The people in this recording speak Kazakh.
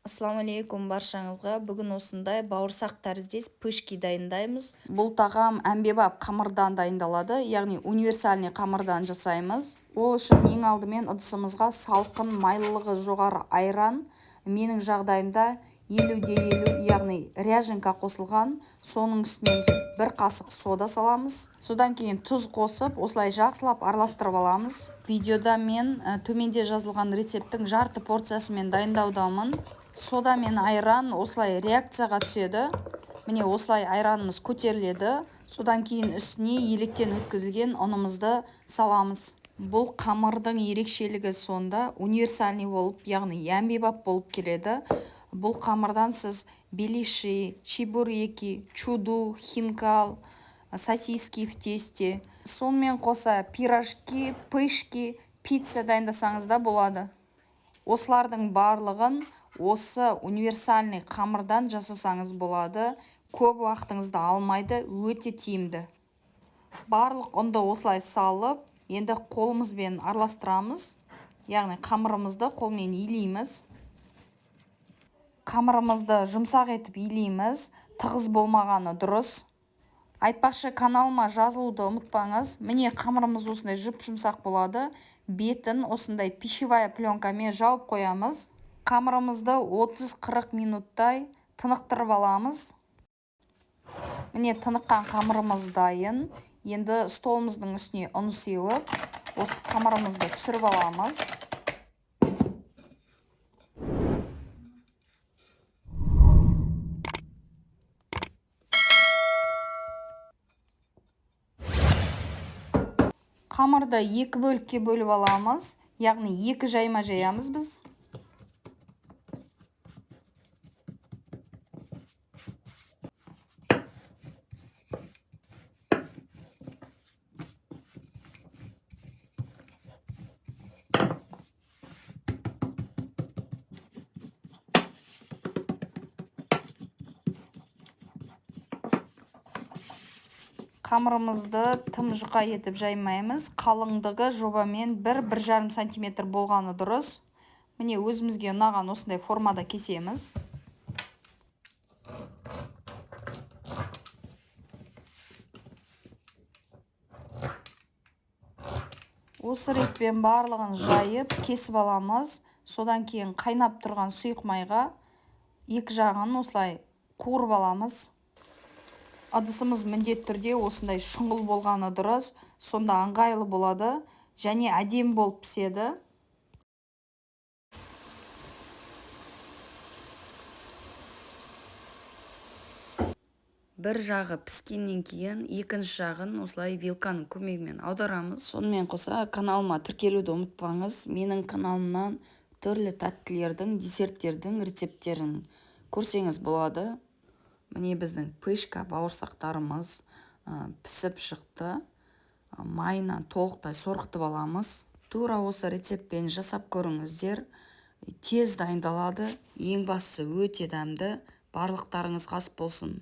Ассалаумалейкум баршаңызға. Бүгін осындай бауырсақ тәріздес пышки дайындаймыз. Бұл тағам әмбебап қамырдан дайындалады, яғни универсальный қамырдан жасаймыз. Ол үшін ең алдымен ыдысымызға салқын майлылығы жоғары айран, менің жағдайымда 50-50, яғни ряженка қосылған. Соның үстінен бір қасық сода саламыз. Содан кейін тұз қосып, осылай жақсылап араластырып аламыз. Видеода мен төменде жазылған рецепттің жарты порциясымен дайындаудамын. Сода мен айран осылай реакцияға түседі. Міне осылай айранымыз көтеріледі. Содан кейін үстіне електен өткізілген ұнымызды саламыз. Бұл қамырдың ерекшелігі сонда универсальный болып, яғни әмбебап болып келеді. Бұл қамырдан сіз беляши, чебуреки, чуду, хинкал, сосиски в тесте, сонымен қоса пирожки, пышки, пицца дайындасаңыз да болады. Осылардың барлығын осы универсальный қамырдан жасасаңыз болады. Көп уақытыңызды алмайды, өте тиімді. Барлық ұнды осылай салып, енді қолымызбен араластырамыз, яғни қамырымызды қолмен илейміз. Қамырымызды жұмсақ етіп илейміз, тығыз болмағаны дұрыс. Айтпақшы, каналыма жазылуды ұмытпаңыз. Міне қамырымыз осындай жұп-жұмсақ болады. Бетін осындай пищевая пленкамен жауып қоямыз. Қамырымызды 30-40 минуттай тынықтырып аламыз. Міне тыныққан қамырымыз дайын. Енді столымыздың үстіне ұн сеуіп, осы қамырымызды түсіріп аламыз. Қамырды екі бөлікке бөліп аламыз, яғни екі жайма жаямыз біз. Қамырымызды тым жұқа етіп жаймаймыз. Қалыңдығы жобамен 1-1,5 см болғаны дұрыс. Міне өзімізге ұнаған осындай формада кесеміз. Осы ретпен барлығын жайып, кесіп аламыз. Содан кейін қайнап тұрған сұйық майға екі жағын осылай қуырып аламыз. Ыдысымыз міндетті түрде осындай шұңғыл болғаны дұрыс, сонда ыңғайлы болады және әдемі болып піседі. Бір жағы піскеннен кейін екінші жағын осылай вилканың көмегімен аударамыз. Сонымен қоса каналыма тіркелуді ұмытпаңыз. Менің каналымнан түрлі тәттілердің, десерттердің рецепттерін көрсеңіз болады. Міне біздің пышка бауырсақтарымыз пісіп шықты. Майынан толықтай сорғытып аламыз. Тура осы рецептпен жасап көріңіздер. Тез дайындалады. Ең бастысы өте дәмді. Барлықтарыңыз ас болсын.